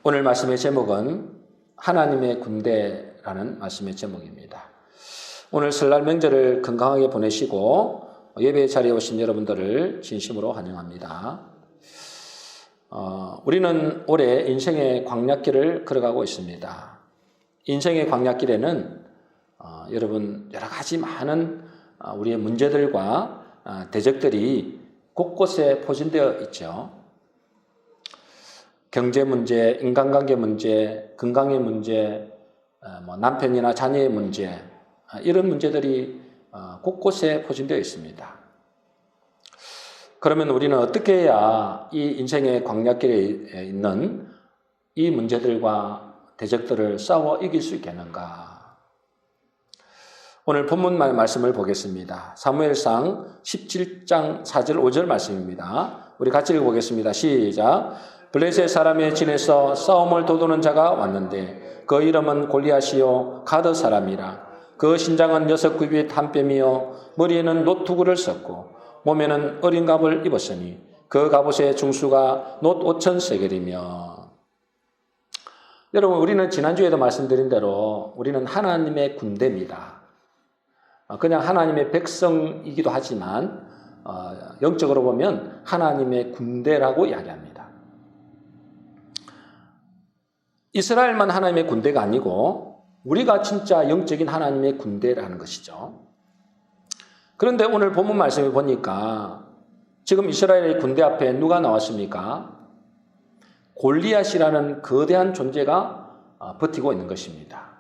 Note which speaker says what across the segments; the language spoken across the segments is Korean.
Speaker 1: 오늘 말씀의 제목은 하나님의 군대라는 말씀의 제목입니다. 오늘 설날 명절을 건강하게 보내시고 예배 자리에 오신 여러분들을 진심으로 환영합니다. 우리는 올해 인생의 광야길을 걸어가고 있습니다. 인생의 광야길에는 여러분 여러 가지 많은 우리의 문제들과 대적들이 곳곳에 포진되어 있죠. 경제 문제, 인간관계 문제, 건강의 문제, 남편이나 자녀의 문제, 이런 문제들이 곳곳에 포진되어 있습니다. 그러면 우리는 어떻게 해야 이 인생의 광야길에 있는 이 문제들과 대적들을 싸워 이길 수 있겠는가? 오늘 본문 말씀을 보겠습니다. 사무엘상 17장 4절 5절 말씀입니다. 우리 같이 읽어보겠습니다. 시작. 블레셋 사람의 진에서 싸움을 도두는 자가 왔는데 그 이름은 골리앗이요 가드 사람이라. 그 신장은 6규빗 한 뼘이요 머리에는 노투구를 썼고 몸에는 어린 갑을 입었으니 그 갑옷의 중수가 놋 5천 세겔이며. 여러분, 우리는 지난주에도 말씀드린 대로 우리는 하나님의 군대입니다. 그냥 하나님의 백성이기도 하지만 영적으로 보면 하나님의 군대라고 이야기합니다. 이스라엘만 하나님의 군대가 아니고 우리가 진짜 영적인 하나님의 군대라는 것이죠. 그런데 오늘 본문 말씀을 보니까 지금 이스라엘의 군대 앞에 누가 나왔습니까? 골리앗이라는 거대한 존재가 버티고 있는 것입니다.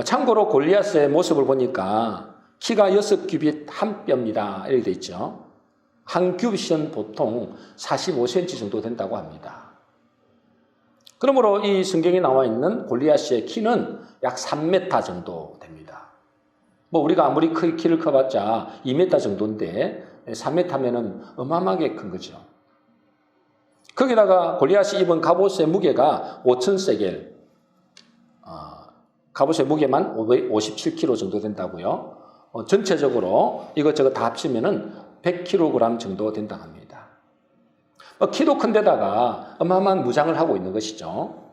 Speaker 1: 참고로 골리앗의 모습을 보니까 키가 6규빗 한 뼘이다 이렇게 되어 있죠. 한 규빗은 보통 45cm 정도 된다고 합니다. 그러므로 이 성경에 나와 있는 골리앗의 키는 약 3m 정도 됩니다. 우리가 아무리 키를 커봤자 2m 정도인데 3m면은 어마어마하게 큰 거죠. 거기다가 골리앗이 입은 갑옷의 무게가 5,000세겔, 갑옷의 무게만 57kg 정도 된다고요. 전체적으로 이것저것 다 합치면은 100kg 정도 된다고 합니다. 키도 큰 데다가 어마어마한 무장을 하고 있는 것이죠.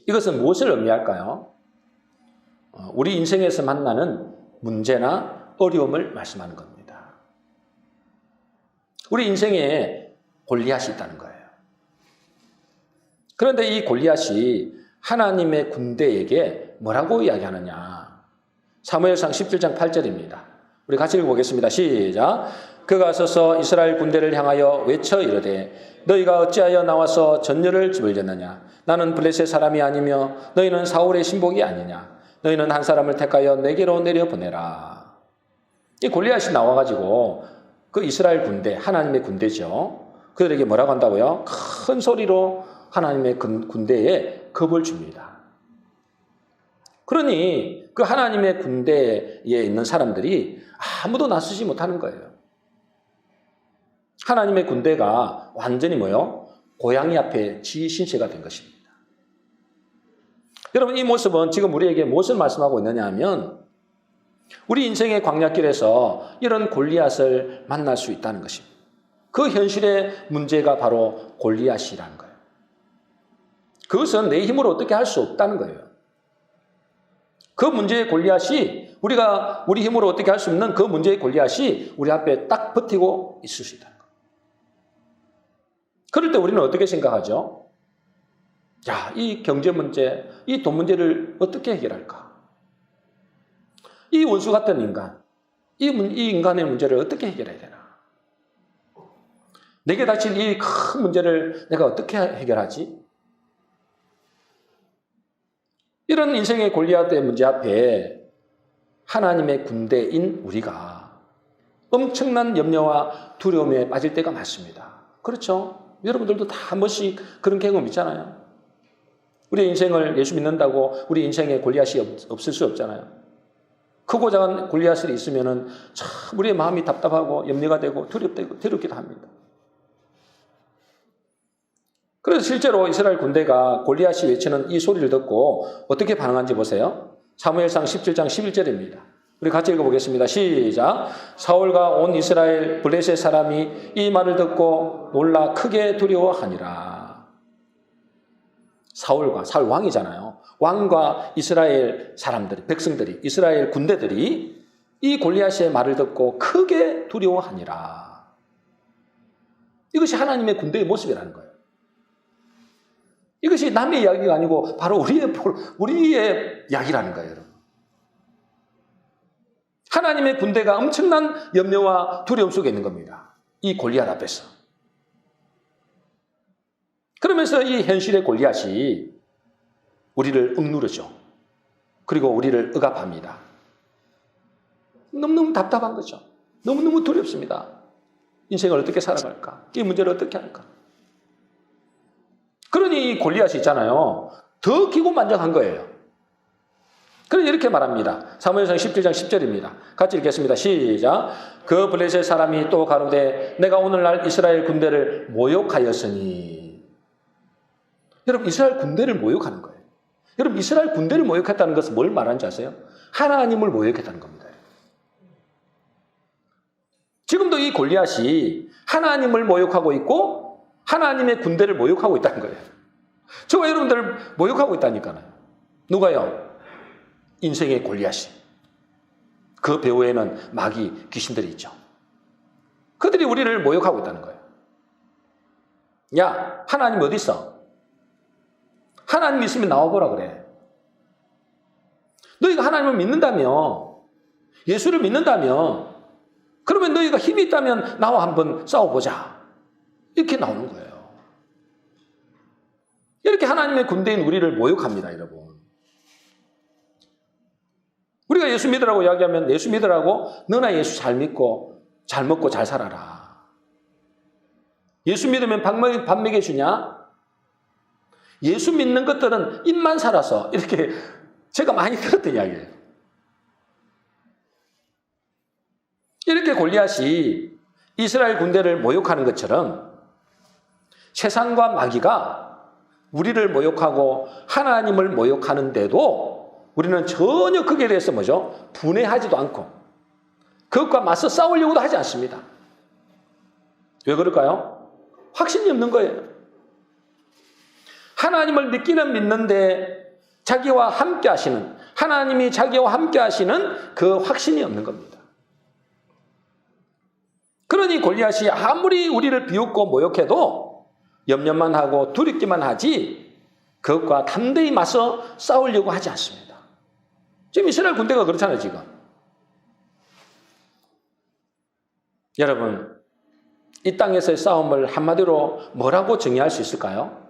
Speaker 1: 이것은 무엇을 의미할까요? 우리 인생에서 만나는 문제나 어려움을 말씀하는 겁니다. 우리 인생에 골리앗이 있다는 거예요. 그런데 이 골리앗이 하나님의 군대에게 뭐라고 이야기하느냐? 사무엘상 17장 8절입니다. 우리 같이 읽어보겠습니다. 시작. 그가 서서 이스라엘 군대를 향하여 외쳐 이르되 너희가 어찌하여 나와서 전열을 짓느냐? 나는 블레셋 사람이 아니며 너희는 사울의 신복이 아니냐? 너희는 한 사람을 택하여 내게로 내려보내라. 이 골리앗이 나와가지고 그 이스라엘 군대, 하나님의 군대죠. 그들에게 뭐라고 한다고요? 큰 소리로 하나님의 군대에 겁을 줍니다. 그러니 그 하나님의 군대에 있는 사람들이 아무도 나서지 못하는 거예요. 하나님의 군대가 완전히 고양이 앞에 지 신세가 된 것입니다. 여러분, 이 모습은 지금 우리에게 무엇을 말씀하고 있느냐 하면 우리 인생의 광야길에서 이런 골리앗을 만날 수 있다는 것입니다. 그 현실의 문제가 바로 골리앗이라는 거예요. 그것은 내 힘으로 어떻게 할 수 없다는 거예요. 그 문제의 골리앗이 우리 힘으로 어떻게 할 수 없는 그 문제의 골리앗이 우리 앞에 딱 버티고 있을 수 있다는 거예요. 그럴 때 우리는 어떻게 생각하죠? 야, 이 경제 문제, 이 돈 문제를 어떻게 해결할까? 이 원수 같은 인간, 이 인간의 문제를 어떻게 해결해야 되나? 내게 닥친 이 큰 문제를 내가 어떻게 해결하지? 이런 인생의 골리앗의 문제 앞에 하나님의 군대인 우리가 엄청난 염려와 두려움에 빠질 때가 많습니다. 그렇죠? 여러분들도 다 한 번씩 그런 경험 있잖아요. 우리 인생을 예수 믿는다고 우리 인생에 골리앗이 없을 수 없잖아요. 크고 작은 골리앗이 있으면은 참 우리의 마음이 답답하고 염려가 되고 두렵기도 합니다. 그래서 실제로 이스라엘 군대가 골리앗이 외치는 이 소리를 듣고 어떻게 반응한지 보세요. 사무엘상 17장 11절입니다. 우리 같이 읽어보겠습니다. 시작. 사울과 온 이스라엘 블레셋 사람이 이 말을 듣고 놀라 크게 두려워하니라. 사울 왕이잖아요. 왕과 이스라엘 사람들이, 백성들이, 이스라엘 군대들이 이 골리앗의 말을 듣고 크게 두려워하니라. 이것이 하나님의 군대의 모습이라는 거예요. 이것이 남의 이야기가 아니고 바로 우리의 이야기라는 거예요, 여러분. 하나님의 군대가 엄청난 염려와 두려움 속에 있는 겁니다. 이 골리앗 앞에서. 그러면서 이 현실의 골리앗이 우리를 억누르죠. 그리고 우리를 억압합니다. 너무너무 답답한 거죠. 너무너무 두렵습니다. 인생을 어떻게 살아갈까? 이 문제를 어떻게 할까? 그러니 이 골리앗이 있잖아요. 더 기고만장한 거예요. 그러니 이렇게 말합니다. 사무엘상 17장 10절입니다. 같이 읽겠습니다. 시작. 그 블레셋 사람이 또 가로되 내가 오늘날 이스라엘 군대를 모욕하였으니. 여러분, 이스라엘 군대를 모욕하는 거예요. 여러분, 이스라엘 군대를 모욕했다는 것은 뭘 말하는지 아세요? 하나님을 모욕했다는 겁니다. 지금도 이 골리앗이 하나님을 모욕하고 있고 하나님의 군대를 모욕하고 있다는 거예요. 저와 여러분들을 모욕하고 있다니까요. 누가요? 인생의 골리앗이. 그 배후에는 마귀, 귀신들이 있죠. 그들이 우리를 모욕하고 있다는 거예요. 야, 하나님 어디 있어? 하나님 있으면 나와보라 그래. 너희가 하나님을 믿는다며, 예수를 믿는다며, 그러면 너희가 힘이 있다면 나와 한번 싸워보자. 이렇게 나오는 거예요. 이렇게 하나님의 군대인 우리를 모욕합니다, 여러분. 우리가 예수 믿으라고 이야기하면 예수 믿으라고 너나 예수 잘 믿고 잘 먹고 잘 살아라. 예수 믿으면 밥 먹여주냐? 예수 믿는 것들은 입만 살아서 이렇게 제가 많이 들었던 이야기예요. 이렇게 골리앗이 이스라엘 군대를 모욕하는 것처럼 세상과 마귀가 우리를 모욕하고 하나님을 모욕하는데도 우리는 전혀 거기에 대해서 뭐죠? 분해하지도 않고 그것과 맞서 싸우려고도 하지 않습니다. 왜 그럴까요? 확신이 없는 거예요. 하나님을 믿기는 믿는데 자기와 함께 하시는, 하나님이 자기와 함께 하시는 그 확신이 없는 겁니다. 그러니 골리앗이 아무리 우리를 비웃고 모욕해도 염려만 하고 두렵기만 하지 그것과 담대히 맞서 싸우려고 하지 않습니다. 지금 이스라엘 군대가 그렇잖아요, 지금. 여러분, 이 땅에서의 싸움을 한마디로 뭐라고 정의할 수 있을까요?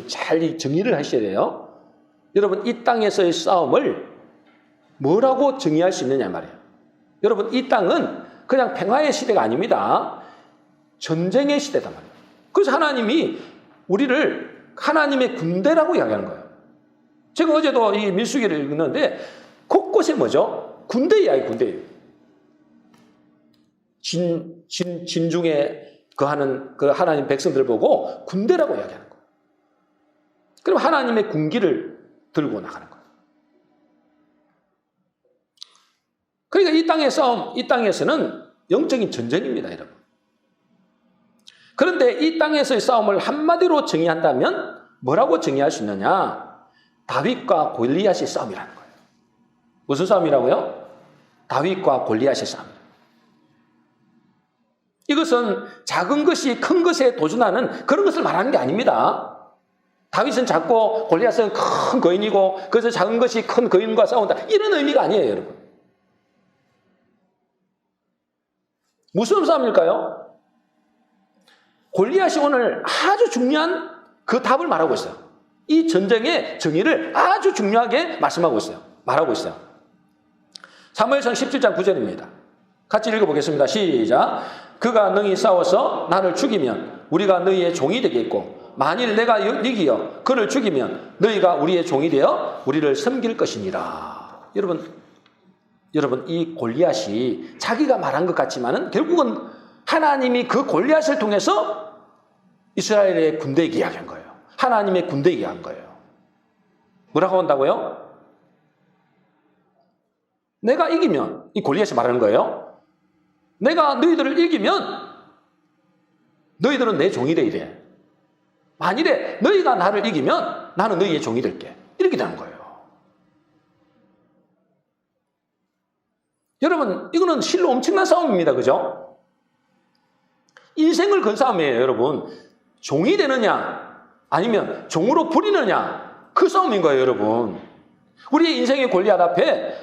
Speaker 1: 잘 정의를 하셔야 돼요. 여러분, 이 땅에서의 싸움을 뭐라고 정의할 수 있느냐 말이에요. 여러분, 이 땅은 그냥 평화의 시대가 아닙니다. 전쟁의 시대단 말이에요. 그래서 하나님이 우리를 하나님의 군대라고 이야기하는 거예요. 제가 어제도 이 민수기를 읽었는데 곳곳에 뭐죠? 군대 이야기, 군대. 진중에 거하는 그 하나님 백성들 보고 군대라고 이야기하는 거예요. 그럼 하나님의 군기를 들고 나가는 거예요. 그러니까 이 땅의 싸움, 이 땅에서는 영적인 전쟁입니다, 여러분. 그런데 이 땅에서의 싸움을 한마디로 정의한다면 뭐라고 정의할 수 있느냐? 다윗과 골리앗의 싸움이라는 거예요. 무슨 싸움이라고요? 다윗과 골리앗의 싸움. 이것은 작은 것이 큰 것에 도전하는 그런 것을 말하는 게 아닙니다. 다윗은 작고 골리앗은 큰 거인이고 그래서 작은 것이 큰 거인과 싸운다. 이런 의미가 아니에요, 여러분. 무슨 싸움일까요? 골리앗이 오늘 아주 중요한 그 답을 말하고 있어요. 이 전쟁의 정의를 아주 중요하게 말씀하고 있어요. 말하고 있어요. 사무엘상 17장 9절입니다. 같이 읽어보겠습니다. 시작. 그가 능히 싸워서 나를 죽이면 우리가 너희의 종이 되겠고 만일 내가 이기어 그를 죽이면 너희가 우리의 종이 되어 우리를 섬길 것이니라. 여러분 이 골리앗이 자기가 말한 것 같지만은 결국은 하나님이 그 골리앗을 통해서 이스라엘의 군대에게 이야기한 거예요. 하나님의 군대에게 한 거예요. 뭐라고 한다고요? 내가 이기면, 이 골리앗이 말하는 거예요. 내가 너희들을 이기면 너희들은 내 종이 돼야 돼. 만일에 너희가 나를 이기면 나는 너희의 종이 될게. 이렇게 되는 거예요. 여러분, 이거는 실로 엄청난 싸움입니다. 그죠? 인생을 건 싸움이에요, 여러분. 종이 되느냐, 아니면 종으로 부리느냐, 그 싸움인 거예요, 여러분. 우리의 인생의 골리앗 앞에,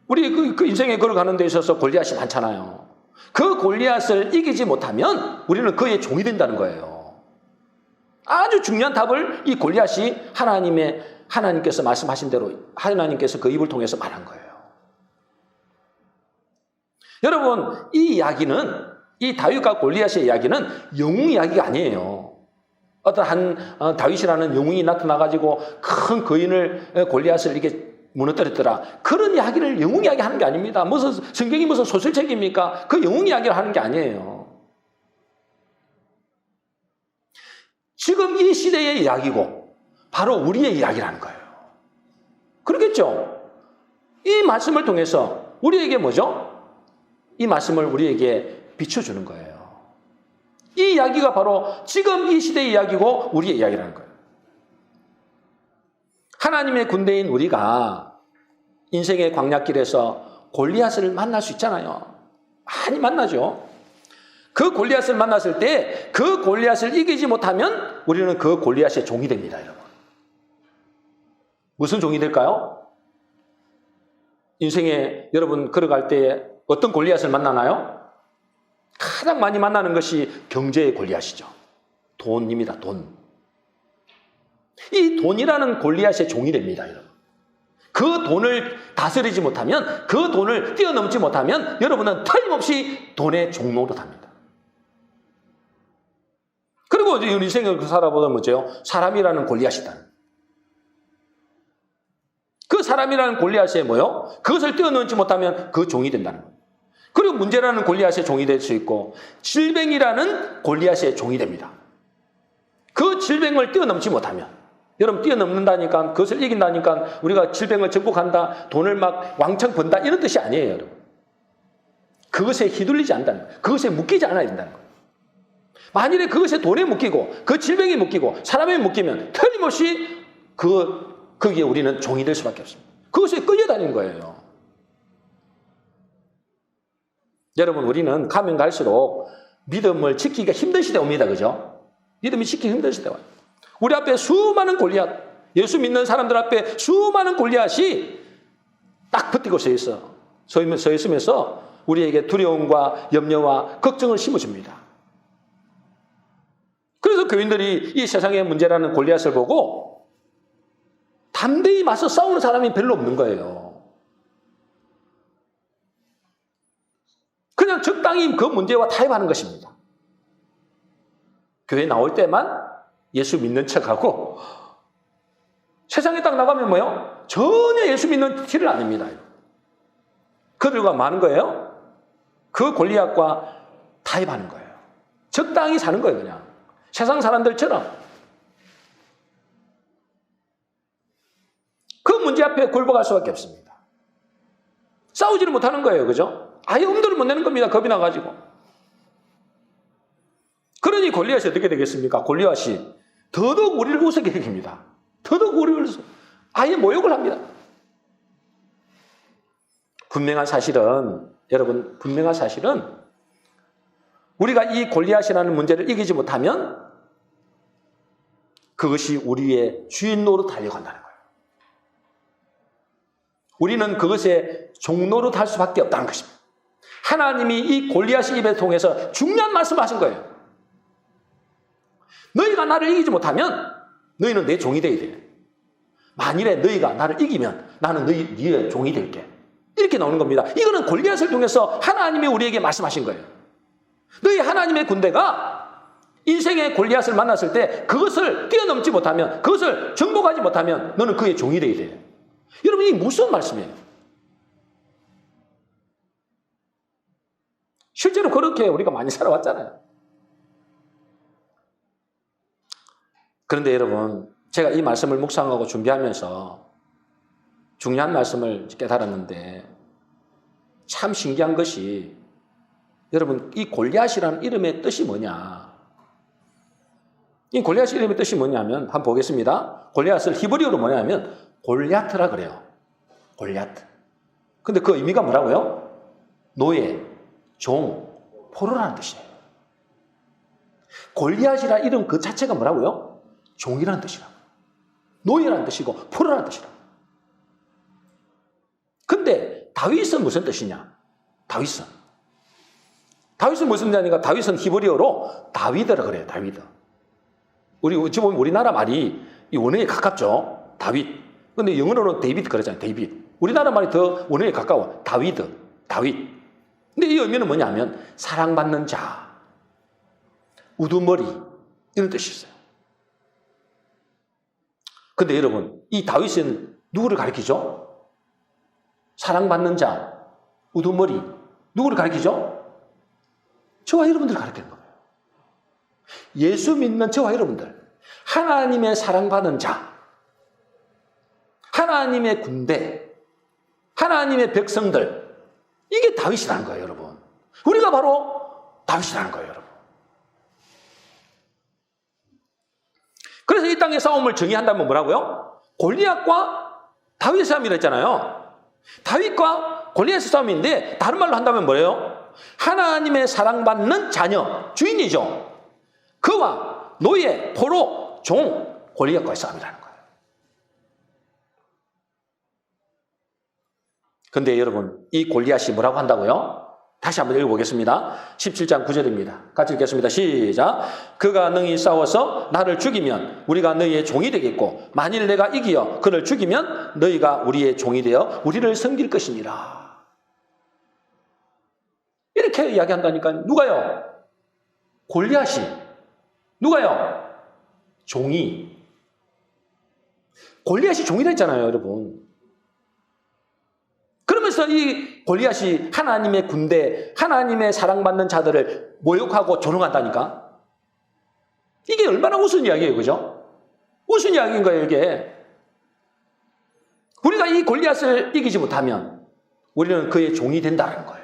Speaker 1: 우리 그 인생에 걸어가는 데 있어서 골리앗이 많잖아요. 그 골리앗을 이기지 못하면 우리는 그의 종이 된다는 거예요. 아주 중요한 답을 이 골리앗이 하나님께서 말씀하신 대로 하나님께서 그 입을 통해서 말한 거예요. 여러분, 이 이야기는, 이 다윗과 골리앗의 이야기는 영웅 이야기가 아니에요. 어떤 다윗이라는 영웅이 나타나가지고 큰 거인을, 골리앗을 이렇게 무너뜨렸더라. 그런 이야기를 영웅 이야기 하는 게 아닙니다. 성경이 무슨 소설책입니까? 그 영웅 이야기를 하는 게 아니에요. 지금 이 시대의 이야기고 바로 우리의 이야기라는 거예요. 그렇겠죠? 이 말씀을 통해서 우리에게 뭐죠? 이 말씀을 우리에게 비춰주는 거예요. 이 이야기가 바로 지금 이 시대의 이야기고 우리의 이야기라는 거예요. 하나님의 군대인 우리가 인생의 광야길에서 골리앗을 만날 수 있잖아요. 많이 만나죠. 그 골리앗을 만났을 때 그 골리앗을 이기지 못하면 우리는 그 골리앗의 종이 됩니다, 여러분. 무슨 종이 될까요? 인생에 여러분 걸어갈 때 어떤 골리앗을 만나나요? 가장 많이 만나는 것이 경제의 골리앗이죠. 돈입니다, 돈. 이 돈이라는 골리앗의 종이 됩니다, 여러분. 그 돈을 다스리지 못하면, 그 돈을 뛰어넘지 못하면 여러분은 틀림없이 돈의 종로로 답니다. 그리고 인생을 살아보면 뭐죠? 사람이라는 골리앗이다. 그 사람이라는 골리앗이 뭐요? 그것을 뛰어넘지 못하면 그 종이 된다는 거예요. 그리고 문제라는 골리앗의 종이 될 수 있고, 질병이라는 골리앗의 종이 됩니다. 그 질병을 뛰어넘지 못하면, 여러분 뛰어넘는다니까, 그것을 이긴다니까 우리가 질병을 극복한다, 돈을 막 왕창 번다, 이런 뜻이 아니에요, 여러분. 그것에 휘둘리지 않는다는 거예요. 그것에 묶이지 않아야 된다는 거예요. 만일에 그것에 돈에 묶이고 그 질병에 묶이고 사람에 묶이면 틀림없이 거기에 우리는 종이 될 수밖에 없습니다. 그것에 끌려다니는 거예요. 여러분, 우리는 가면 갈수록 믿음을 지키기가 힘든 시대에 옵니다. 그죠? 믿음이 지키기 힘든 시대에 와요. 우리 앞에 수많은 골리앗, 예수 믿는 사람들 앞에 수많은 골리앗이 딱 붙들고 서 있으면서 우리에게 두려움과 염려와 걱정을 심어줍니다. 그래서 교인들이 이 세상의 문제라는 골리앗을 보고 담대히 맞서 싸우는 사람이 별로 없는 거예요. 그냥 적당히 그 문제와 타협하는 것입니다. 교회 나올 때만 예수 믿는 척하고 세상에 딱 나가면 뭐요? 전혀 예수 믿는 티를 안 냅니다. 그들과 많은 거예요. 그 골리앗과 타협하는 거예요. 적당히 사는 거예요, 그냥. 세상 사람들처럼. 그 문제 앞에 굴복할 수밖에 없습니다. 싸우지를 못하는 거예요, 그죠? 아예 엄두를 못 내는 겁니다, 겁이 나가지고. 그러니 골리앗이 어떻게 되겠습니까? 골리앗이 더더욱 우리를 우습게 여깁니다. 더더욱 우리를 아예 모욕을 합니다. 분명한 사실은, 여러분, 분명한 사실은 우리가 이 골리앗이라는 문제를 이기지 못하면 그것이 우리의 주인 노릇 하려고 한다는 거예요. 우리는 그것의 종노릇 할 수밖에 없다는 것입니다. 하나님이 이 골리앗의 입에 통해서 중요한 말씀을 하신 거예요. 너희가 나를 이기지 못하면 너희는 내 종이 되어야 돼. 만일에 너희가 나를 이기면 나는 너희의 종이 될게. 이렇게 나오는 겁니다. 이거는 골리앗을 통해서 하나님이 우리에게 말씀하신 거예요. 너희 하나님의 군대가 인생의 골리앗을 만났을 때 그것을 뛰어넘지 못하면, 그것을 정복하지 못하면 너는 그의 종이 되어야 돼요. 여러분, 이게 무슨 말씀이에요? 실제로 그렇게 우리가 많이 살아왔잖아요. 그런데 여러분, 제가 이 말씀을 묵상하고 준비하면서 중요한 말씀을 깨달았는데, 참 신기한 것이 여러분 이 골리앗이라는 이름의 뜻이 뭐냐? 이 골리앗 이름의 뜻이 뭐냐면 한번 보겠습니다. 골리앗을 히브리어로 뭐냐면 골리아트라 그래요. 골리아트. 근데 그 의미가 뭐라고요? 노예, 종, 포로라는 뜻이에요. 골리앗이라 이름 그 자체가 뭐라고요? 종이라는 뜻이라고. 노예라는 뜻이고 포로라는 뜻이라고. 근데 다윗은 무슨 뜻이냐? 다윗은 무슨 뜻이냐니까 다윗은 히브리어로 다위드라 그래요. 다위드. 우리 어찌 보면 우리나라 말이 이 원어에 가깝죠. 다윗. 근데 영어로는 데이비드 그러잖아요. 데이비드. 우리나라 말이 더 원어에 가까워. 다윗. 근데 이 의미는 뭐냐면 사랑받는 자, 우두머리 이런 뜻이 있어요. 근데 여러분 이 다윗은 누구를 가리키죠? 사랑받는 자, 우두머리 누구를 가리키죠? 저와 여러분들을 가리키는 거예요. 예수 믿는 저와 여러분들, 하나님의 사랑받는 자, 하나님의 군대, 하나님의 백성들, 이게 다윗이라는 거예요, 여러분. 우리가 바로 다윗이라는 거예요, 여러분. 그래서 이 땅의 싸움을 정의한다면 뭐라고요? 골리앗과 다윗의 싸움이라 했잖아요. 다윗과 골리앗의 싸움인데 다른 말로 한다면 뭐예요? 하나님의 사랑받는 자녀, 주인이죠. 그와 노예, 포로, 종, 골리앗과의 싸움이라는 거예요. 근데 여러분, 이 골리앗이 뭐라고 한다고요? 다시 한번 읽어보겠습니다. 17장 9절입니다. 같이 읽겠습니다. 시작. 그가 능히 싸워서 나를 죽이면 우리가 너희의 종이 되겠고 만일 내가 이기어 그를 죽이면 너희가 우리의 종이 되어 우리를 섬길 것이니라. 이렇게 이야기한다니까. 누가요? 골리앗이. 누가요? 종이. 골리앗이 종이라 했잖아요, 여러분. 그러면서 이 골리앗이 하나님의 군대, 하나님의 사랑받는 자들을 모욕하고 조롱한다니까. 이게 얼마나 우스운 이야기예요, 그죠? 우스운 이야기인 거예요, 이게. 우리가 이 골리앗을 이기지 못하면 우리는 그의 종이 된다는 거예요.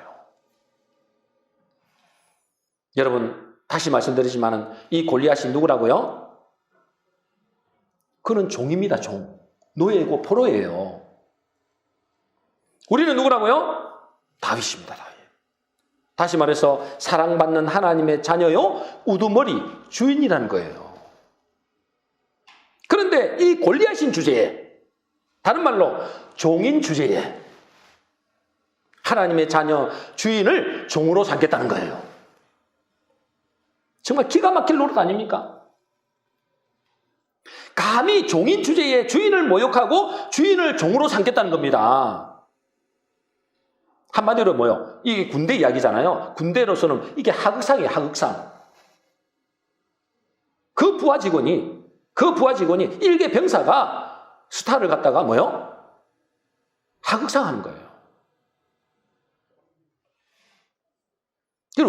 Speaker 1: 여러분, 다시 말씀드리지만 이 골리앗이 누구라고요? 그는 종입니다, 종. 노예고 포로예요. 우리는 누구라고요? 다윗입니다, 다윗. 다시 말해서 사랑받는 하나님의 자녀요, 우두머리, 주인이라는 거예요. 그런데 이 골리앗인 주제에, 다른 말로 종인 주제에 하나님의 자녀, 주인을 종으로 삼겠다는 거예요. 정말 기가 막힐 노릇 아닙니까? 감히 종인 주제에 주인을 모욕하고 주인을 종으로 삼겠다는 겁니다. 한마디로 뭐요? 이게 군대 이야기잖아요. 군대로서는 이게 하극상이에요, 하극상. 그 부하 직원이 일개 병사가 스타를 갖다가 뭐요? 하극상 하는 거예요.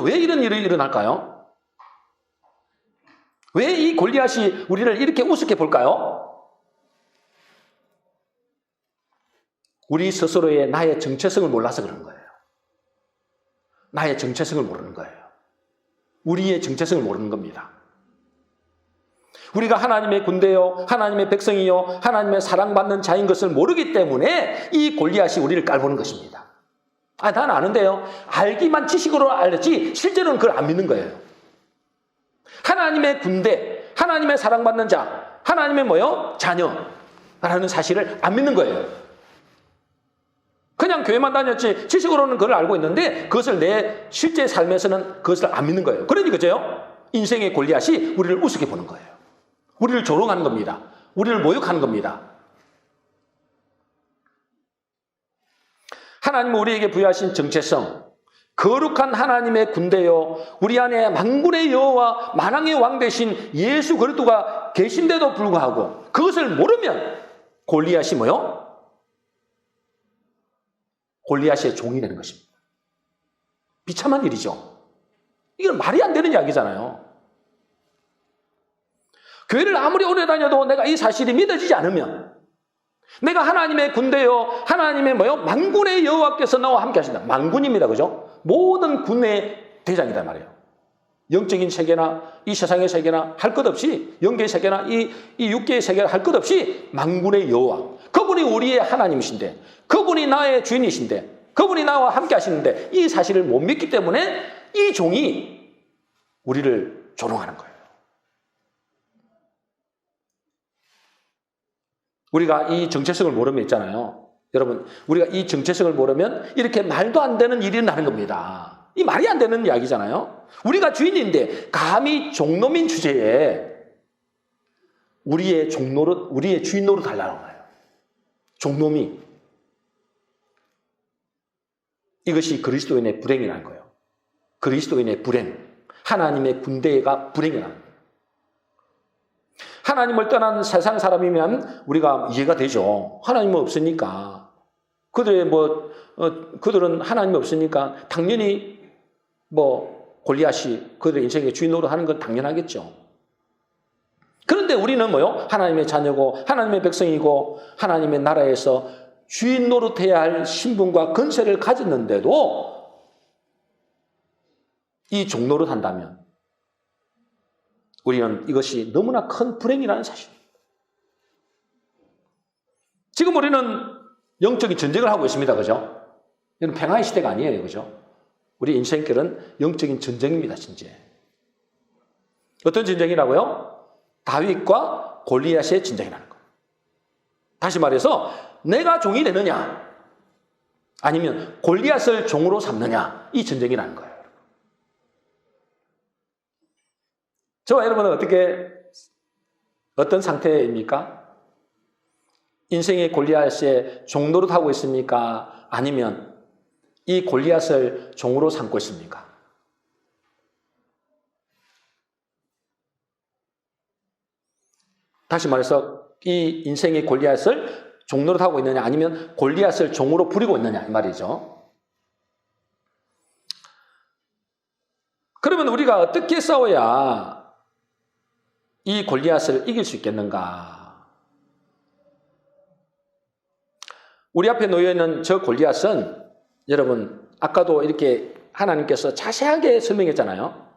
Speaker 1: 왜 이런 일이 일어날까요? 왜 이 골리앗이 우리를 이렇게 우습게 볼까요? 우리 스스로의 나의 정체성을 몰라서 그런 거예요. 나의 정체성을 모르는 거예요. 우리의 정체성을 모르는 겁니다. 우리가 하나님의 군대요, 하나님의 백성이요, 하나님의 사랑받는 자인 것을 모르기 때문에 이 골리앗이 우리를 깔보는 것입니다. 난 아는데요. 알기만 지식으로 알지 실제로는 그걸 안 믿는 거예요. 하나님의 군대, 하나님의 사랑받는 자, 하나님의 뭐요? 자녀라는 사실을 안 믿는 거예요. 그냥 교회만 다녔지 지식으로는 그걸 알고 있는데 그것을 내 실제 삶에서는 그것을 안 믿는 거예요. 그러니 그죠? 인생의 골리앗이 우리를 우습게 보는 거예요. 우리를 조롱하는 겁니다. 우리를 모욕하는 겁니다. 하나님은 우리에게 부여하신 정체성, 거룩한 하나님의 군대요, 우리 안에 만군의 여호와 만왕의 왕 되신 예수 그리스도가 계신데도 불구하고 그것을 모르면 골리앗이 뭐요? 골리앗의 종이 되는 것입니다. 비참한 일이죠. 이건 말이 안 되는 이야기잖아요. 교회를 아무리 오래 다녀도 내가 이 사실이 믿어지지 않으면, 내가 하나님의 군대요, 하나님의 뭐요? 만군의 여호와께서 나와 함께 하신다. 만군입니다. 그죠? 모든 군의 대장이다 말이에요. 영적인 세계나 이 세상의 세계나 할 것 없이, 영계의 세계나 이 육계의 세계나 할 것 없이 만군의 여호와. 그분이 우리의 하나님이신데, 그분이 나의 주인이신데, 그분이 나와 함께 하시는데, 이 사실을 못 믿기 때문에 이 종이 우리를 조롱하는 거예요. 우리가 이 정체성을 모르면 있잖아요. 여러분, 우리가 이 정체성을 모르면 이렇게 말도 안 되는 일이 나는 겁니다. 이 말이 안 되는 이야기잖아요. 우리가 주인인데 감히 종놈인 주제에 우리의 종노릇, 우리의 주인 노릇 하려는 거예요. 종놈이. 이것이 그리스도인의 불행이라는 거예요. 그리스도인의 불행. 하나님의 군대가 불행이라는 거예요. 하나님을 떠난 세상 사람이면 우리가 이해가 되죠. 하나님은 없으니까. 그들은 하나님이 없으니까 당연히 골리앗이 그들의 인생의 주인 노릇하는 건 당연하겠죠. 그런데 우리는 뭐요? 하나님의 자녀고 하나님의 백성이고 하나님의 나라에서 주인 노릇해야 할 신분과 권세를 가졌는데도 이 종노릇 한다면 우리는 이것이 너무나 큰 불행이라는 사실입니다. 지금 우리는 영적인 전쟁을 하고 있습니다. 그죠? 이건 평화의 시대가 아니에요. 그죠? 우리 인생길은 영적인 전쟁입니다. 진짜. 어떤 전쟁이라고요? 다윗과 골리앗의 전쟁이라는 거예요. 다시 말해서 내가 종이 되느냐 아니면 골리앗을 종으로 삼느냐, 이 전쟁이라는 거예요. 저와 여러분은 어떤 상태입니까? 인생의 골리앗의 종노릇하고 있습니까? 아니면 이 골리앗을 종으로 삼고 있습니까? 다시 말해서 이 인생의 골리앗을 종노릇하고 있느냐 아니면 골리앗을 종으로 부리고 있느냐 이 말이죠. 그러면 우리가 어떻게 싸워야 이 골리앗을 이길 수 있겠는가? 우리 앞에 놓여있는 저 골리앗은 여러분 아까도 이렇게 하나님께서 자세하게 설명했잖아요.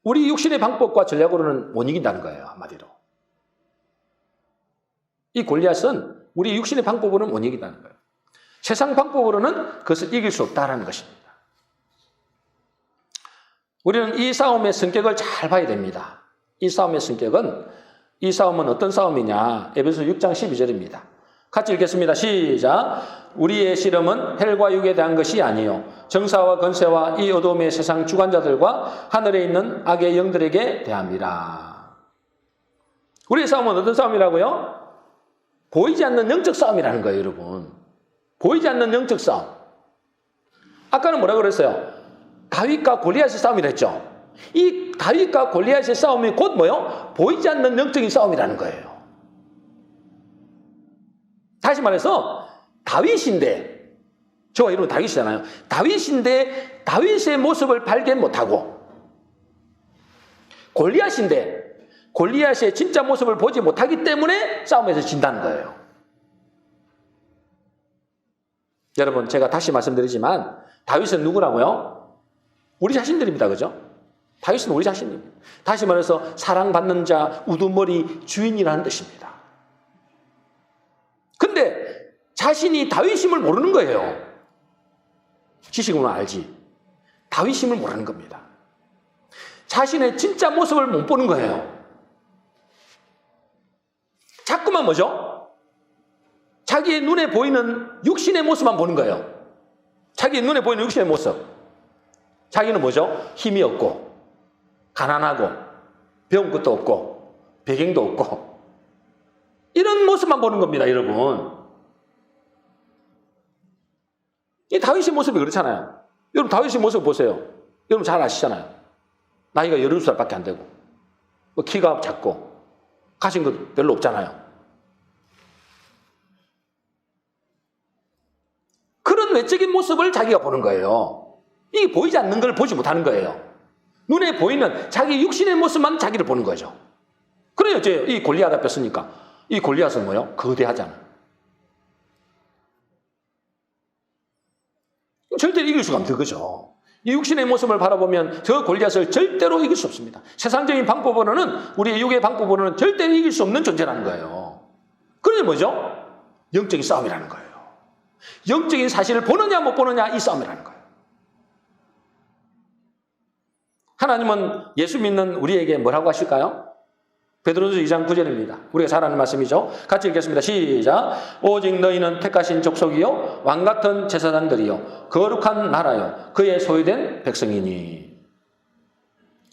Speaker 1: 우리 육신의 방법과 전략으로는 못 이긴다는 거예요. 한마디로. 이 골리앗은 우리 육신의 방법으로는 못 이긴다는 거예요. 세상 방법으로는 그것을 이길 수 없다는 것입니다. 우리는 이 싸움의 성격을 잘 봐야 됩니다. 이 싸움의 성격은, 이 싸움은 어떤 싸움이냐? 에베소 6장 12절입니다. 같이 읽겠습니다. 시작. 우리의 씨름은 혈과 육에 대한 것이 아니요 정사와 권세와 이 어둠의 세상 주관자들과 하늘에 있는 악의 영들에게 대함이라. 우리의 싸움은 어떤 싸움이라고요? 보이지 않는 영적 싸움이라는 거예요, 여러분. 보이지 않는 영적 싸움. 아까는 뭐라고 그랬어요? 다윗과 골리앗의 싸움이라 했죠. 이 다윗과 골리앗의 싸움이 곧 뭐요? 보이지 않는 영적인 싸움이라는 거예요. 다시 말해서 다윗인데, 저와 여러분 다윗이잖아요. 다윗인데 다윗의 모습을 발견 못하고, 골리앗인데 골리앗의 진짜 모습을 보지 못하기 때문에 싸움에서 진다는 거예요. 여러분, 제가 다시 말씀드리지만 다윗은 누구라고요? 우리 자신들입니다. 그죠? 다윗은 우리 자신입니다. 다시 말해서 사랑받는 자, 우두머리 주인이라는 뜻입니다. 근데 자신이 다윗임을 모르는 거예요. 지식으로는 알지. 다윗임을 모르는 겁니다. 자신의 진짜 모습을 못 보는 거예요. 자꾸만 뭐죠? 자기의 눈에 보이는 육신의 모습만 보는 거예요. 자기의 눈에 보이는 육신의 모습. 자기는 뭐죠? 힘이 없고, 가난하고, 배운 것도 없고, 배경도 없고, 이런 모습만 보는 겁니다, 여러분. 이 다윗의 모습이 그렇잖아요. 여러분, 다윗의 모습 보세요. 여러분 잘 아시잖아요. 나이가 12살밖에 안 되고, 키가 작고, 가진 것 별로 없잖아요. 그런 외적인 모습을 자기가 보는 거예요. 이게 보이지 않는 걸 보지 못하는 거예요. 눈에 보이는 자기 육신의 모습만 자기를 보는 거죠. 그래요. 이 골리앗 앞에 서니까 이 골리앗은 뭐요? 거대하잖아. 절대로 이길 수가 없는 거죠. 이 육신의 모습을 바라보면 저 골리앗을 절대로 이길 수 없습니다. 세상적인 방법으로는, 우리의 육의 방법으로는 절대로 이길 수 없는 존재라는 거예요. 그게 뭐죠? 영적인 싸움이라는 거예요. 영적인 사실을 보느냐 못 보느냐, 이 싸움이라는 거예요. 하나님은 예수 믿는 우리에게 뭐라고 하실까요? 베드로전서 2장 9절입니다. 우리가 잘 아는 말씀이죠. 같이 읽겠습니다. 시작. 오직 너희는 택하신 족속이요 왕같은 제사장들이요 거룩한 나라요 그의 소유된 백성이니.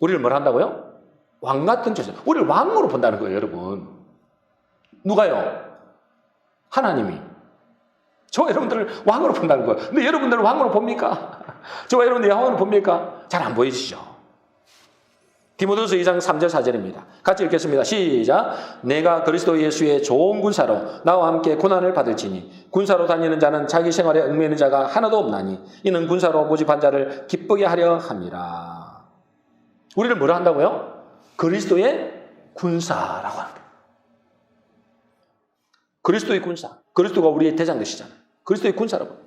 Speaker 1: 우리를 뭐라 한다고요? 왕같은 제사장. 우리를 왕으로 본다는 거예요, 여러분. 누가요? 하나님이. 저와 여러분들을 왕으로 본다는 거예요. 근데 여러분들을 왕으로 봅니까? 저와 여러분들 왕으로 봅니까? 잘 안 보이시죠? 디모데후서 2장 3절 4절입니다. 같이 읽겠습니다. 시작. 내가 그리스도 예수의 좋은 군사로 나와 함께 고난을 받을지니 군사로 다니는 자는 자기 생활에 얽매이는 자가 하나도 없나니 이는 군사로 모집한 자를 기쁘게 하려 함이라. 우리를 뭐라 한다고요? 그리스도의 군사라고 합니다. 그리스도의 군사. 그리스도가 우리의 대장 되시잖아요. 그리스도의 군사라고.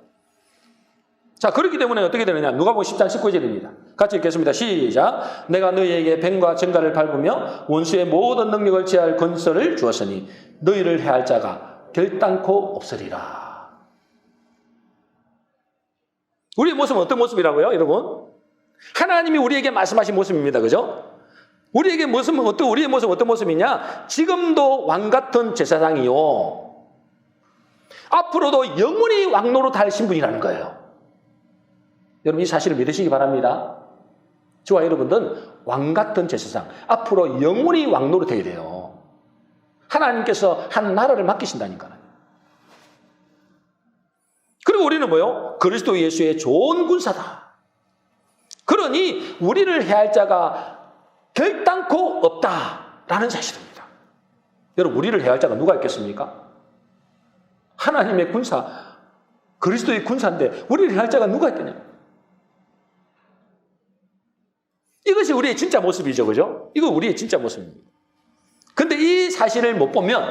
Speaker 1: 자, 그렇기 때문에 어떻게 되느냐? 누가복음 10장 19절입니다. 같이 읽겠습니다. 시작. 내가 너희에게 뱀과 정갈을 밟으며 원수의 모든 능력을 제할 권세를 주었으니 너희를 해할 자가 결단코 없으리라. 우리의 모습은 어떤 모습이라고요, 여러분? 하나님이 우리에게 말씀하신 모습입니다. 그죠? 우리에게 모습은 우리의 모습은 어떤 모습이냐? 지금도 왕같은 제사장이요 앞으로도 영원히 왕노릇 할 신분이라는 거예요. 여러분 이 사실을 믿으시기 바랍니다. 저와 여러분들은 왕같은 제사장, 앞으로 영원히 왕노릇 해야 돼요. 하나님께서 한 나라를 맡기신다니까요. 그리고 우리는 뭐요? 그리스도 예수의 좋은 군사다. 그러니 우리를 해할 자가 결단코 없다라는 사실입니다. 여러분 우리를 해할 자가 누가 있겠습니까? 하나님의 군사, 그리스도의 군사인데 우리를 해할 자가 누가 있겠냐? 이것이 우리의 진짜 모습이죠. 그죠? 이거 우리의 진짜 모습입니다. 근데 이 사실을 못 보면,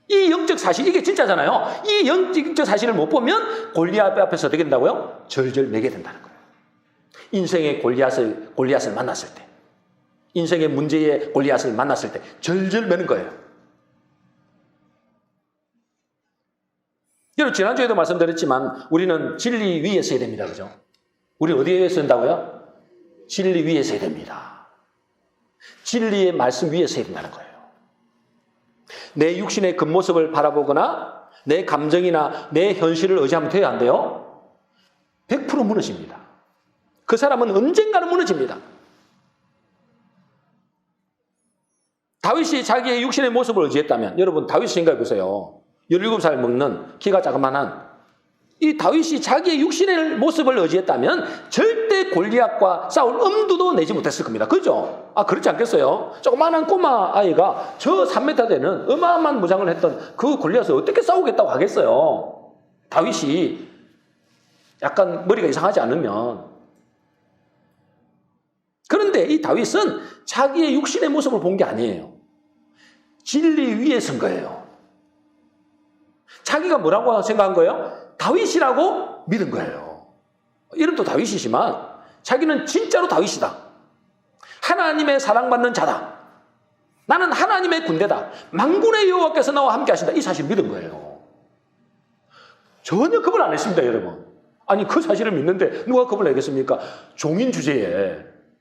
Speaker 1: 이 영적 사실, 이게 진짜잖아요. 이 영적 사실을 못 보면 골리앗 앞에서 어떻게 된다고요? 절절 매게 된다는 거예요. 인생의 골리앗을 만났을 때, 인생의 문제의 골리앗을 만났을 때 절절 매는 거예요. 여러분 지난주에도 말씀드렸지만 우리는 진리 위에 서야 됩니다. 그죠? 우리 어디에 서야 된다고요? 진리 위에 서야 됩니다. 진리의 말씀 위에 서야 된다는 거예요. 내 육신의 겉모습을 바라보거나 내 감정이나 내 현실을 의지하면 돼야 안 돼요? 100% 무너집니다. 그 사람은 언젠가는 무너집니다. 다윗이 자기의 육신의 모습을 의지했다면, 여러분 다윗 생각해 보세요. 17살 먹는 키가 자그만한 이 다윗이 자기의 육신의 모습을 의지했다면 절대 골리앗과 싸울 엄두도 내지 못했을 겁니다. 그죠? 그렇지 않겠어요? 조그마한 꼬마 아이가 저 3m 되는 어마어마한 무장을 했던 그 골리앗을 어떻게 싸우겠다고 하겠어요? 다윗이 약간 머리가 이상하지 않으면. 그런데 이 다윗은 자기의 육신의 모습을 본 게 아니에요. 진리 위에 선 거예요. 자기가 뭐라고 생각한 거예요? 다윗이라고 믿은 거예요. 이름도 다윗이지만 자기는 진짜로 다윗이다. 하나님의 사랑받는 자다. 나는 하나님의 군대다. 만군의 여호와께서 나와 함께 하신다. 이 사실을 믿은 거예요. 전혀 겁을 안 했습니다, 여러분. 아니 그 사실을 믿는데 누가 겁을 내겠습니까? 종인 주제에.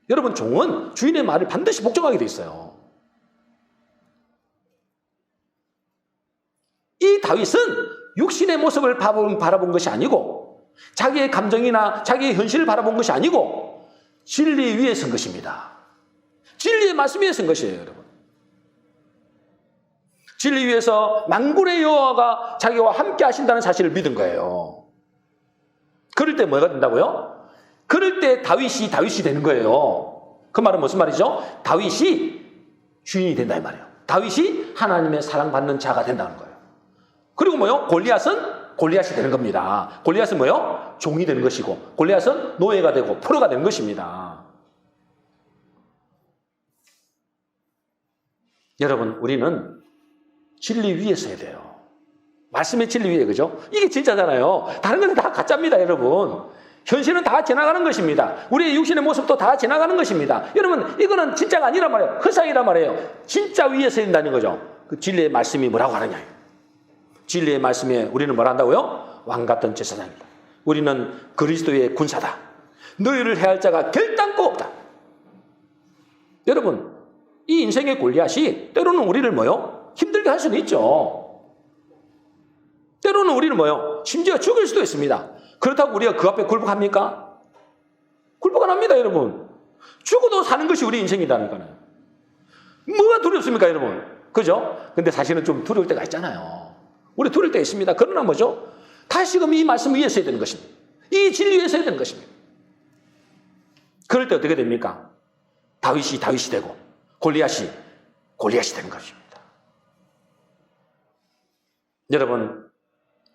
Speaker 1: 여러분 종은 주인의 말을 반드시 복종하게 돼 있어요. 이 다윗은 육신의 모습을 바라본 것이 아니고 자기의 감정이나 자기의 현실을 바라본 것이 아니고 진리 위에 선 것입니다. 진리의 말씀 위에 선 것이에요, 여러분. 진리 위에서 만군의 여호와가 자기와 함께 하신다는 사실을 믿은 거예요. 그럴 때 뭐가 된다고요? 그럴 때 다윗이 되는 거예요. 그 말은 무슨 말이죠? 다윗이 주인이 된다 이 말이에요. 다윗이 하나님의 사랑받는 자가 된다는 거예요. 그리고 뭐요? 골리앗은 골리앗이 되는 겁니다. 골리앗은 뭐요? 종이 되는 것이고 골리앗은 노예가 되고 포로가 되는 것입니다. 여러분 우리는 진리 위에 서야 돼요. 말씀의 진리 위에, 그죠? 이게 진짜잖아요. 다른 것은 다 가짜입니다, 여러분. 현실은 다 지나가는 것입니다. 우리의 육신의 모습도 다 지나가는 것입니다. 여러분, 이거는 진짜가 아니란 말이에요. 허상이란 말이에요. 진짜 위에 서야 된다는 거죠. 그 진리의 말씀이 뭐라고 하느냐. 진리의 말씀에 우리는 뭘 한다고요? 왕같은 제사장이다. 우리는 그리스도의 군사다. 너희를 해할 자가 결단코 없다. 여러분, 이 인생의 골리앗이 때로는 우리를 뭐요? 힘들게 할 수는 있죠. 때로는 우리는 뭐요? 심지어 죽일 수도 있습니다. 그렇다고 우리가 그 앞에 굴복합니까? 굴복 안 합니다, 여러분. 죽어도 사는 것이 우리 인생이다니까요. 뭐가 두렵습니까, 여러분? 그죠? 근데 사실은 좀 두려울 때가 있잖아요. 우리 두려울 때 있습니다. 그러나 뭐죠? 다시금 이 말씀 위에 서야 되는 것입니다. 이 진리 위에 서야 되는 것입니다. 그럴 때 어떻게 됩니까? 다윗이 되고 골리앗이 되는 것입니다. 여러분,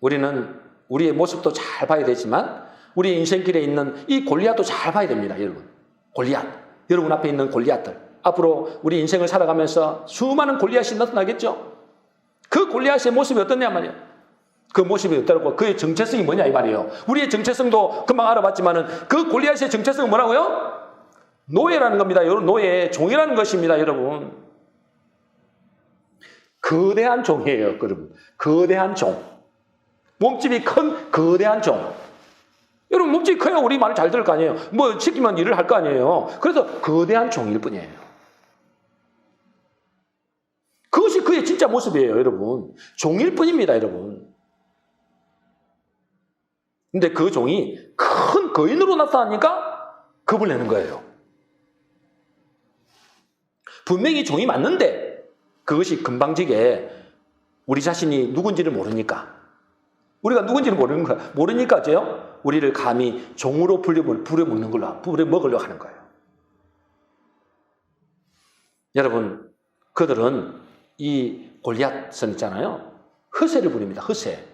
Speaker 1: 우리는 우리의 모습도 잘 봐야 되지만 우리 인생길에 있는 이 골리앗도 잘 봐야 됩니다, 여러분. 골리앗, 여러분 앞에 있는 골리앗들. 앞으로 우리 인생을 살아가면서 수많은 골리앗이 나타나겠죠? 그 골리앗의 모습이 어떠냐 말이에요. 그 모습이 어떠고 그의 정체성이 뭐냐 이 말이에요. 우리의 정체성도 금방 알아봤지만은 그 골리앗의 정체성은 뭐라고요? 노예라는 겁니다. 여러분, 노예, 종이라는 것입니다, 여러분. 거대한 종이에요, 여러분. 거대한 종. 몸집이 큰 거대한 종. 여러분, 몸집이 커야 우리 말을 잘 들을 거 아니에요. 뭐 시키면 일을 할 거 아니에요. 그래서 거대한 종일 뿐이에요. 그것이 그의 진짜 모습이에요, 여러분. 종일 뿐입니다, 여러분. 근데 그 종이 큰 거인으로 나타나니까 겁을 내는 거예요. 분명히 종이 맞는데 그것이 금방지게 우리 자신이 누군지를 모르니까, 우리가 누군지를 모르니까 어째요? 우리를 감히 종으로 부려먹으려고 하는 거예요. 여러분, 그들은 이 골리앗은 있잖아요. 허세를 부립니다. 허세.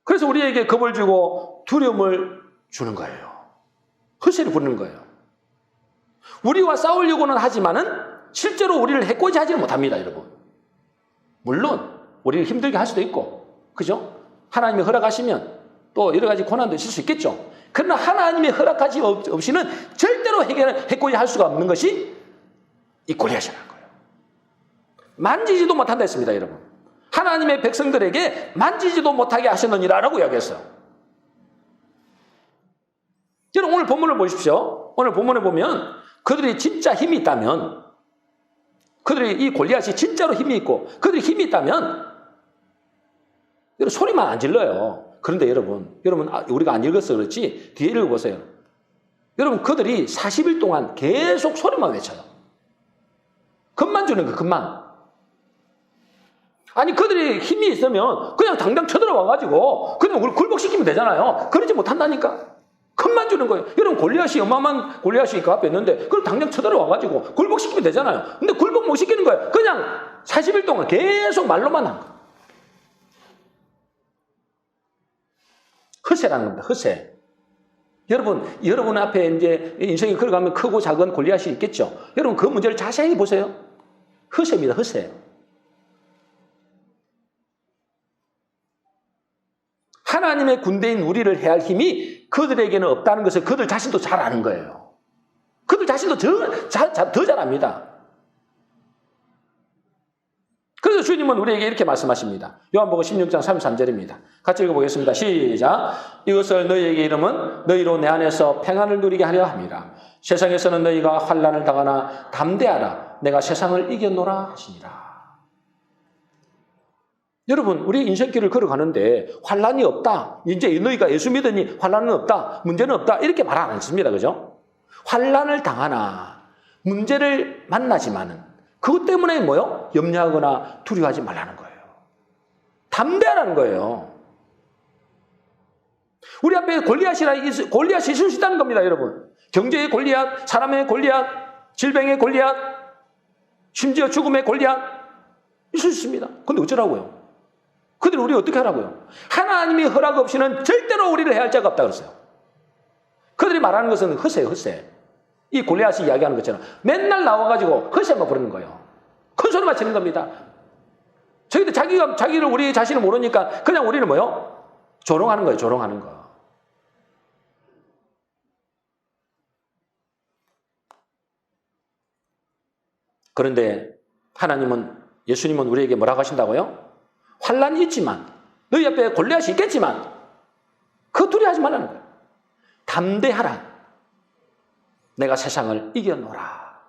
Speaker 1: 그래서 우리에게 겁을 주고 두려움을 주는 거예요. 허세를 부리는 거예요. 우리와 싸우려고는 하지만은 실제로 우리를 해코지 하지는 못합니다, 여러분. 물론 우리를 힘들게 할 수도 있고, 그죠? 하나님이 허락하시면 또 여러 가지 고난도 있을 수 있겠죠. 그러나 하나님의 허락하지 없이는 절대로 해코지 할 수가 없는 것이 이 골리앗이라는 거예요. 만지지도 못한다 했습니다, 여러분. 하나님의 백성들에게 만지지도 못하게 하셨느니라라고 이야기했어요. 여러분, 오늘 본문을 보십시오. 오늘 본문에 보면 그들이 진짜 힘이 있다면, 그들이 이 골리앗이 진짜로 힘이 있고 그들이 힘이 있다면 여러분 소리만 안 질러요. 그런데 여러분 우리가 안 읽어서 그렇지 뒤에 읽어보세요. 여러분, 그들이 40일 동안 계속 소리만 외쳐요. 겁만 주는 거예요, 겁만. 아니, 그들이 힘이 있으면 그냥 당장 쳐들어와가지고 그냥 우리 굴복시키면 되잖아요. 그러지 못한다니까. 겁만 주는 거예요. 여러분, 골리앗이 어마어마한 골리앗이 그 앞에 있는데 그걸 당장 쳐들어와가지고 굴복시키면 되잖아요. 근데 굴복 못 시키는 거예요. 그냥 40일 동안 계속 말로만 한 거예요. 허세라는 겁니다. 허세. 여러분 앞에 이제 인생이 걸어가면 크고 작은 골리앗이 있겠죠. 여러분, 그 문제를 자세히 보세요. 허세입니다. 허세. 하나님의 군대인 우리를 해할 힘이 그들에게는 없다는 것을 그들 자신도 잘 아는 거예요. 그들 자신도 더 잘 압니다. 그래서 주님은 우리에게 이렇게 말씀하십니다. 요한복음 16장 33절입니다. 같이 읽어보겠습니다. 시작. 이것을 너희에게 이름은 너희로 내 안에서 평안을 누리게 하려 함이라. 세상에서는 너희가 환난을 당하나 담대하라. 내가 세상을 이겼노라 하시니라. 여러분, 우리 인생길을 걸어가는데 환난이 없다. 이제 너희가 예수 믿으니 환난은 없다. 문제는 없다. 이렇게 말 안 했습니다. 그죠? 환난을 당하나 문제를 만나지만은 그것 때문에 뭐요? 염려하거나 두려워하지 말라는 거예요. 담대하라는 거예요. 우리 앞에 골리앗이 있을 수 있다는 겁니다, 여러분. 경제의 골리앗, 사람의 골리앗, 질병의 골리앗, 심지어 죽음의 골리앗 있을 수 있습니다. 근데 어쩌라고요? 그들이 우리 어떻게 하라고요? 하나님이 허락 없이는 절대로 우리를 해할 자가 없다 그랬어요. 그들이 말하는 것은 허세예요, 허세. 이 골리앗이 이야기하는 것처럼 맨날 나와가지고 허세만 부르는 거예요. 큰 소리만 치는 겁니다. 저희들 자기를 우리 자신을 모르니까 그냥 우리는 뭐요? 조롱하는 거예요. 조롱하는 거. 그런데 하나님은, 예수님은 우리에게 뭐라고 하신다고요? 환난이 있지만, 너희 앞에 골리앗이 있겠지만 그거 두려워하지 말라는 거예요. 담대하라. 내가 세상을 이겨놓으라.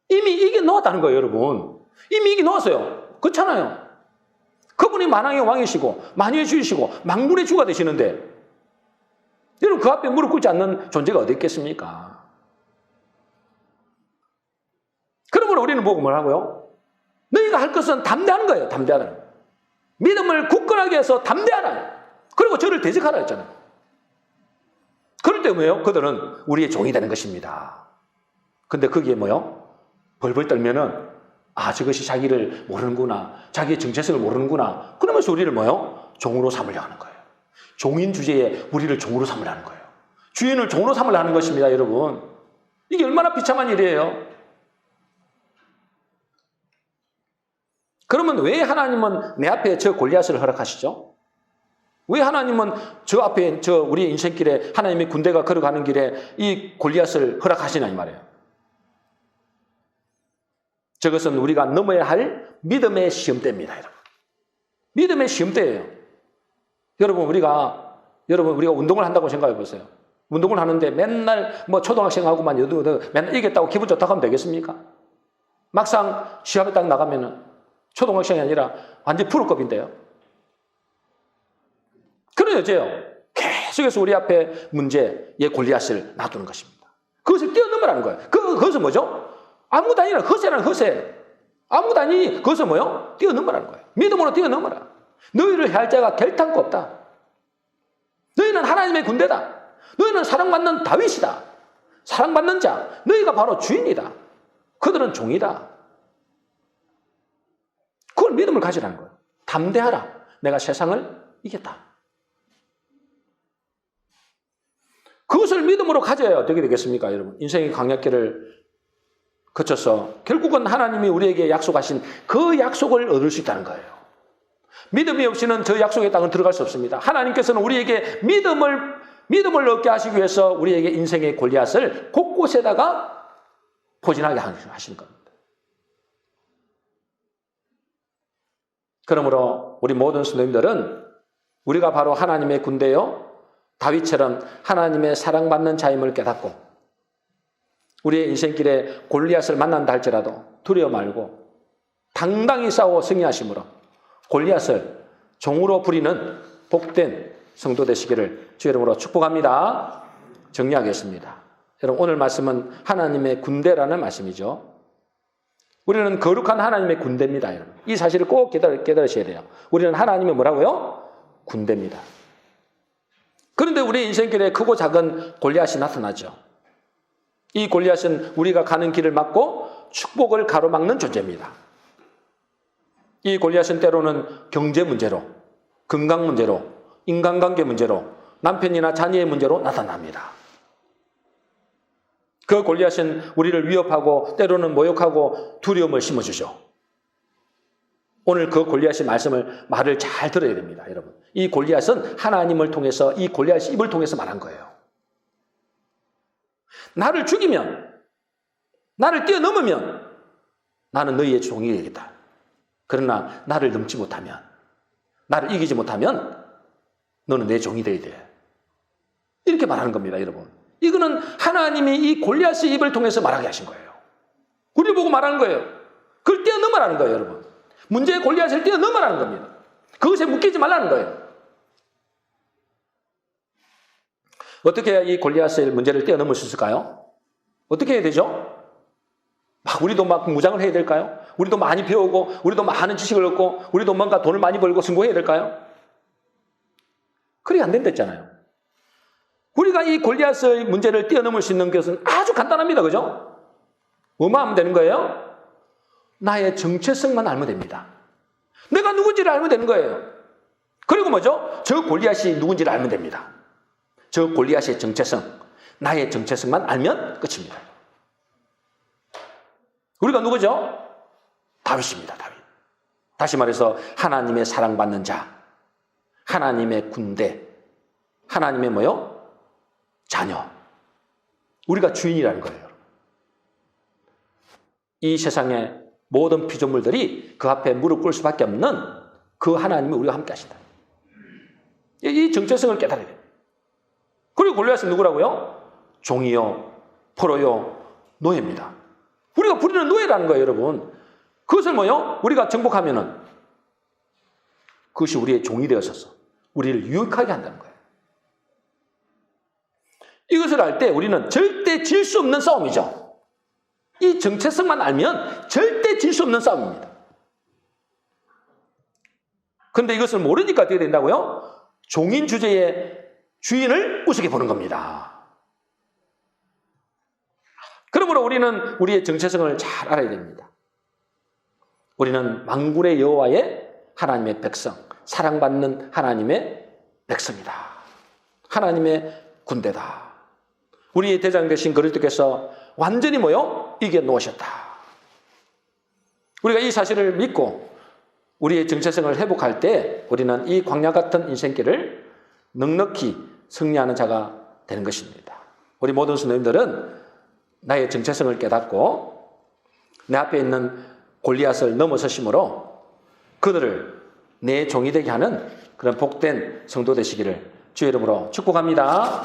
Speaker 1: 이미 이겨놓았다는 거예요, 여러분. 이미 이겨놓았어요. 그렇잖아요. 그분이 만왕의 왕이시고 만유의 주이시고 만군의 주가 되시는데 여러분 그 앞에 무릎 꿇지 않는 존재가 어디 있겠습니까? 그러므로 우리는 보고 뭐라고요? 너희가 할 것은 담대하는 거예요. 담대하라. 믿음을 굳건하게 해서 담대하라. 그리고 저를 대적하라 했잖아요. 그럴 때 뭐예요? 그들은 우리의 종이 되는 것입니다. 근데 거기에 뭐요? 벌벌 떨면은 저것이 자기를 모르는구나. 자기의 정체성을 모르는구나. 그러면서 우리를 뭐요? 종으로 삼으려 하는 거예요. 종인 주제에 우리를 종으로 삼으려 하는 거예요. 주인을 종으로 삼으려 하는 것입니다, 여러분. 이게 얼마나 비참한 일이에요. 그러면 왜 하나님은 내 앞에 저 골리앗을 허락하시죠? 왜 하나님은 저 앞에 우리의 인생길에 하나님의 군대가 걸어가는 길에 이 골리앗을 허락하시냐 이 말이에요. 저것은 우리가 넘어야 할 믿음의 시험대입니다, 여러분. 믿음의 시험대예요. 여러분 우리가 운동을 한다고 생각해 보세요. 운동을 하는데 맨날 초등학생하고만 맨날 이겼다고 기분 좋다고 하면 되겠습니까? 막상 시합에 딱 나가면은 초등학생이 아니라 완전 프로급인데요. 그런 여자예요. 계속해서 우리 앞에 문제의 골리앗을 놔두는 것입니다. 그것을 뛰어넘으라는 거예요. 그것은 뭐죠? 아무것도 아니라 허세라는 허세. 아무것도 아니니 그것은 뭐요? 뛰어넘으라는 거예요. 믿음으로 뛰어넘어라. 너희를 해할 자가 결탄코 없다. 너희는 하나님의 군대다. 너희는 사랑받는 다윗이다. 사랑받는 자. 너희가 바로 주인이다. 그들은 종이다. 그걸 믿음을 가지라는 거예요. 담대하라. 내가 세상을 이겼다. 그것을 믿음으로 가져야 어떻게 되겠습니까, 여러분? 인생의 광야길을 거쳐서 결국은 하나님이 우리에게 약속하신 그 약속을 얻을 수 있다는 거예요. 믿음이 없이는 저 약속의 땅은 들어갈 수 없습니다. 하나님께서는 우리에게 믿음을 얻게 하시기 위해서 우리에게 인생의 골리앗을 곳곳에다가 포진하게 하시는 겁니다. 그러므로 우리 모든 성도님들은 우리가 바로 하나님의 군대요, 다윗처럼 하나님의 사랑받는 자임을 깨닫고 우리의 인생길에 골리앗을 만난다 할지라도 두려워 말고 당당히 싸워 승리하심으로 골리앗을 종으로 부리는 복된 성도 되시기를 주의 이름으로 축복합니다. 정리하겠습니다. 여러분 오늘 말씀은 하나님의 군대라는 말씀이죠. 우리는 거룩한 하나님의 군대입니다, 여러분. 이 사실을 꼭 깨달으셔야 돼요. 우리는 하나님의 뭐라고요? 군대입니다. 그런데 우리 인생길에 크고 작은 골리앗이 나타나죠. 이 골리앗은 우리가 가는 길을 막고 축복을 가로막는 존재입니다. 이 골리앗은 때로는 경제 문제로, 건강 문제로, 인간관계 문제로, 남편이나 자녀의 문제로 나타납니다. 그 골리앗은 우리를 위협하고 때로는 모욕하고 두려움을 심어주죠. 오늘 그 골리앗의 말을 잘 들어야 됩니다, 여러분. 이 골리앗은 하나님을 통해서, 이 골리앗의 입을 통해서 말한 거예요. 나를 죽이면, 나를 뛰어넘으면 나는 너희의 종이 되겠다. 그러나 나를 넘지 못하면, 나를 이기지 못하면 너는 내 종이 되어야 돼. 이렇게 말하는 겁니다, 여러분. 이거는 하나님이 이 골리앗의 입을 통해서 말하게 하신 거예요. 우리 보고 말하는 거예요. 그걸 뛰어넘으라는 거예요, 여러분. 문제의 골리앗을 뛰어넘으라는 겁니다. 그것에 묶이지 말라는 거예요. 어떻게 해야 이 골리앗의 문제를 뛰어넘을 수 있을까요? 어떻게 해야 되죠? 우리도 무장을 해야 될까요? 우리도 많이 배우고, 우리도 많은 지식을 얻고, 우리도 뭔가 돈을 많이 벌고 승부해야 될까요? 그게 안 된댔잖아요. 우리가 이 골리앗의 문제를 뛰어넘을 수 있는 것은 아주 간단합니다. 그죠? 뭐만 하면 되는 거예요? 나의 정체성만 알면 됩니다. 내가 누군지를 알면 되는 거예요. 그리고 뭐죠? 저 골리앗이 누군지를 알면 됩니다. 저 골리앗의 정체성, 나의 정체성만 알면 끝입니다. 우리가 누구죠? 다윗입니다. 다윗. 다시 말해서 하나님의 사랑받는 자, 하나님의 군대, 하나님의 뭐요? 자녀. 우리가 주인이라는 거예요. 이 세상의 모든 피조물들이 그 앞에 무릎 꿇을 수밖에 없는 그 하나님이 우리와 함께 하신다. 이 정체성을 깨달아야 돼요. 그리고 골리앗은 누구라고요? 종이요, 포로요, 노예입니다. 우리가 부리는 노예라는 거예요, 여러분. 그것을 뭐요? 우리가 정복하면은 그것이 우리의 종이 되어서서 우리를 유익하게 한다는 거예요. 이것을 알 때 우리는 절대 질 수 없는 싸움이죠. 이 정체성만 알면 절대 질 수 없는 싸움입니다. 그런데 이것을 모르니까 어떻게 된다고요? 종인 주제의 주인을 우습게 보는 겁니다. 그러므로 우리는 우리의 정체성을 잘 알아야 됩니다. 우리는 만군의 여호와의 하나님의 백성, 사랑받는 하나님의 백성이다. 하나님의 군대다. 우리의 대장 되신 그리스도께서 완전히 뭐요? 이겨놓으셨다. 우리가 이 사실을 믿고 우리의 정체성을 회복할 때 우리는 이 광야 같은 인생길을 넉넉히 승리하는 자가 되는 것입니다. 우리 모든 성도님들은 나의 정체성을 깨닫고 내 앞에 있는 골리앗을 넘어서심으로 그들을 내 종이 되게 하는 그런 복된 성도 되시기를 주의 이름으로 축복합니다.